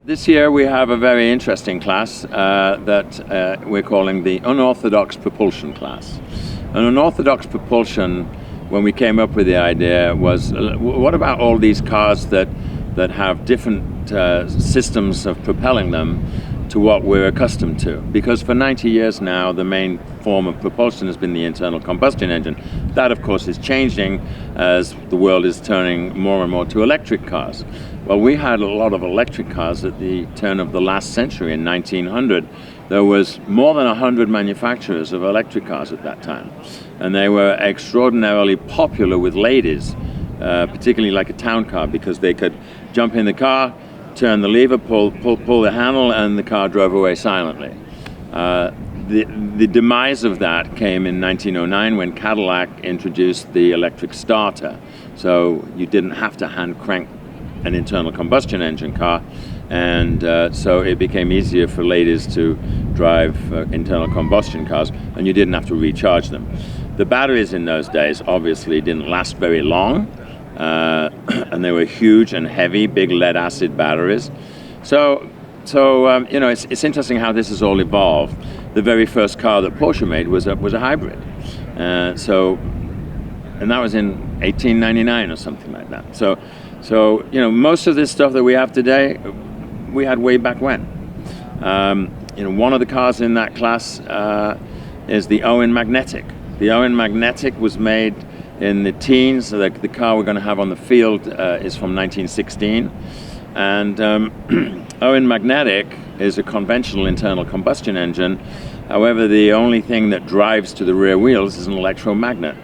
This year we have a very interesting class that we're calling the Unorthodox Propulsion class. An unorthodox propulsion, when we came up with the idea, was what about all these cars that have different systems of propelling them to what we're accustomed to? Because for 90 years now, the main form of propulsion has been the internal combustion engine. That, of course, is changing as the world is turning more and more to electric cars. Well, we had a lot of electric cars at the turn of the last century in 1900. There was more than 100 manufacturers of electric cars at that time. And they were extraordinarily popular with ladies, particularly like a town car, because they could jump in the car, turn the lever, pull the handle, and the car drove away silently. The demise of that came in 1909 when Cadillac introduced the electric starter. So you didn't have to hand crank an internal combustion engine car, and so it became easier for ladies to drive internal combustion cars, and you didn't have to recharge them. The batteries in those days obviously didn't last very long, and they were huge and heavy, big lead acid batteries. So you know, it's interesting how this has all evolved. The very first car that Porsche made was a hybrid, and that was in 1899 or something like that. So you know, most of this stuff that we have today, we had way back when. You know, one of the cars in that class is the Owen Magnetic. The Owen Magnetic was made in the teens. The car we're going to have on the field is from 1916, and Owen Magnetic is a conventional internal combustion engine. However, the only thing that drives to the rear wheels is an electromagnet.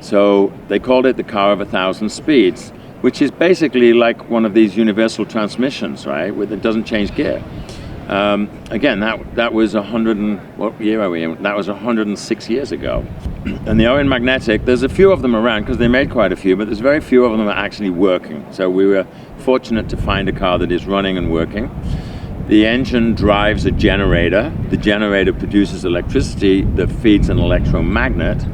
So they called it the car of 1,000 speeds, which is basically like one of these universal transmissions, right? It doesn't change gear. Again, that was what year are we in? That was 106 years ago. And the Owen Magnetic, there's a few of them around because they made quite a few, but there's very few of them that are actually working. So we were fortunate to find a car that is running and working. The engine drives a generator. The generator produces electricity that feeds an electromagnet,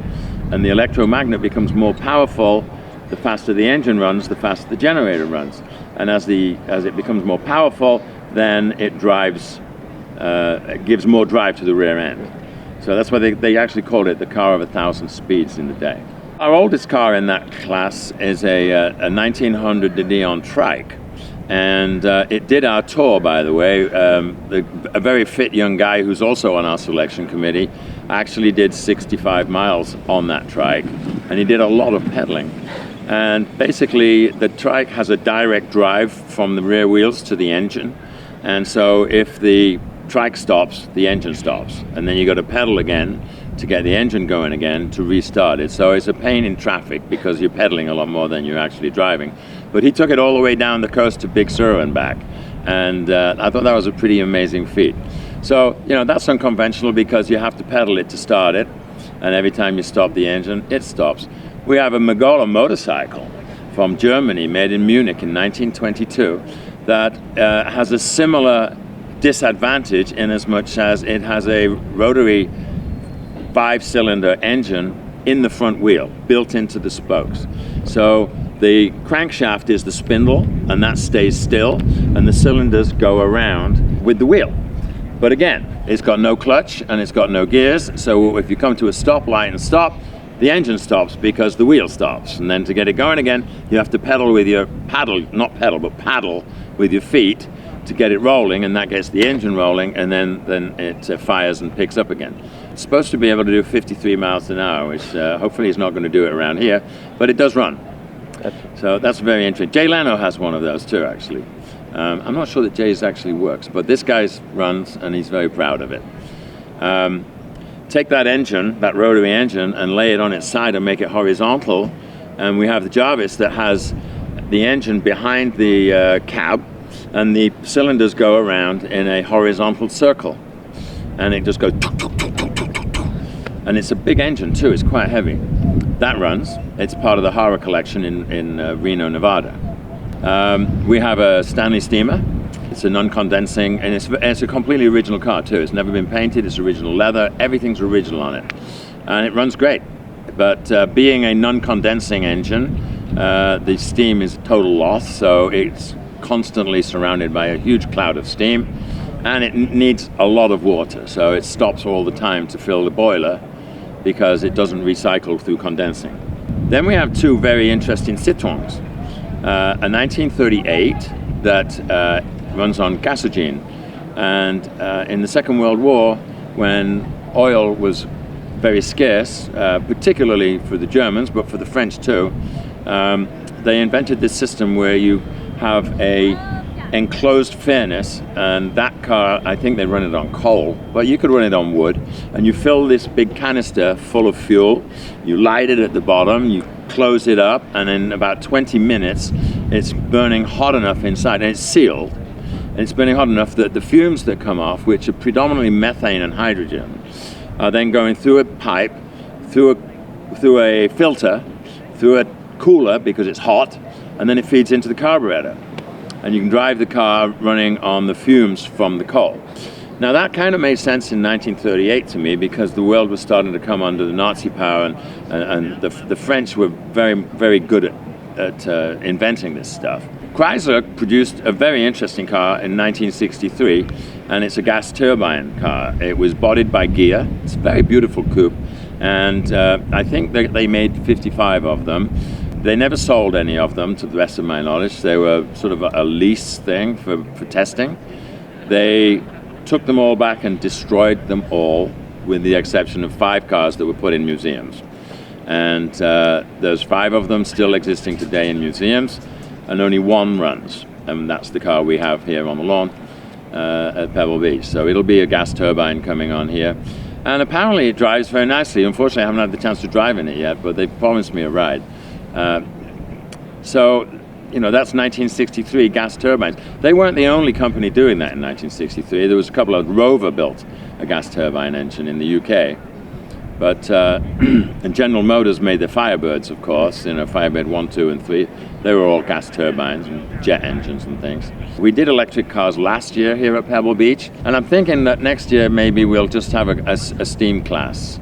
and the electromagnet becomes more powerful. The faster the engine runs, the faster the generator runs. And as it becomes more powerful, then it gives more drive to the rear end. So that's why they actually called it the car of 1,000 speeds in the day. Our oldest car in that class is a 1900 Dion trike. And it did our tour, by the way. A very fit young guy who's also on our selection committee actually did 65 miles on that trike, and he did a lot of pedaling. And basically, the trike has a direct drive from the rear wheels to the engine. And so if the trike stops, the engine stops. And then you got to pedal again to get the engine going again to restart it. So it's a pain in traffic because you're pedaling a lot more than you're actually driving. But he took it all the way down the coast to Big Sur and back. And I thought that was a pretty amazing feat. So, you know, that's unconventional because you have to pedal it to start it. And every time you stop the engine, it stops. We have a Magola motorcycle from Germany made in Munich in 1922 that has a similar disadvantage in as much as it has a rotary 5-cylinder engine in the front wheel built into the spokes. So the crankshaft is the spindle, and that stays still, and the cylinders go around with the wheel. But again, it's got no clutch and it's got no gears, so if you come to a stoplight and stop, the engine stops because the wheel stops. And then to get it going again, you have to pedal with your paddle with your feet to get it rolling, and that gets the engine rolling, and then it fires and picks up again. It's supposed to be able to do 53 miles an hour, which hopefully is not going to do it around here, but it does run. So that's very interesting. Jay Leno has one of those too, actually. I'm not sure that Jay's actually works, but this guy's runs, and he's very proud of it. Take that engine, that rotary engine, and lay it on its side and make it horizontal, and we have the Jarvis that has the engine behind the cab, and the cylinders go around in a horizontal circle, and it just goes tuk, tuk, tuk, tuk, tuk, tuk, tuk. And it's a big engine too, it's quite heavy. That runs. It's part of the Hara collection in Reno, Nevada. We have a Stanley steamer. It's a non-condensing, and it's a completely original car too. It's never been painted, it's original leather, everything's original on it. And it runs great. But being a non-condensing engine, the steam is a total loss, so it's constantly surrounded by a huge cloud of steam, and it needs a lot of water, so it stops all the time to fill the boiler because it doesn't recycle through condensing. Then we have two very interesting citrongs. A 1938 that runs on gasogen, and in the Second World War, when oil was very scarce, particularly for the Germans, but for the French too, they invented this system where you have a enclosed furnace, and that car, I think they run it on coal, but you could run it on wood, and you fill this big canister full of fuel, you light it at the bottom, you close it up, and in about 20 minutes it's burning hot enough inside, and it's sealed, and it's burning hot enough that the fumes that come off, which are predominantly methane and hydrogen, are then going through a pipe, through a filter, through a cooler because it's hot, and then it feeds into the carburetor. And you can drive the car running on the fumes from the coal. Now that kind of made sense in 1938 to me, because the world was starting to come under the Nazi power, and the French were very, very good at inventing this stuff. Chrysler produced a very interesting car in 1963, and it's a gas turbine car. It was bodied by Ghia. It's a very beautiful coupe, and I think they made 55 of them. They never sold any of them, to the best of my knowledge. They were sort of a lease thing for testing. They took them all back and destroyed them all, with the exception of 5 cars that were put in museums. And there's 5 of them still existing today in museums, and only 1 runs. And that's the car we have here on the lawn at Pebble Beach. So it'll be a gas turbine coming on here. And apparently it drives very nicely. Unfortunately, I haven't had the chance to drive in it yet, but they've promised me a ride. So, you know, that's 1963 gas turbines. They weren't the only company doing that in 1963. There was a couple of Rover built a gas turbine engine in the UK. But and General Motors made the Firebirds, of course, you know, Firebird 1, 2, and 3. They were all gas turbines and jet engines and things. We did electric cars last year here at Pebble Beach, and I'm thinking that next year maybe we'll just have a steam class.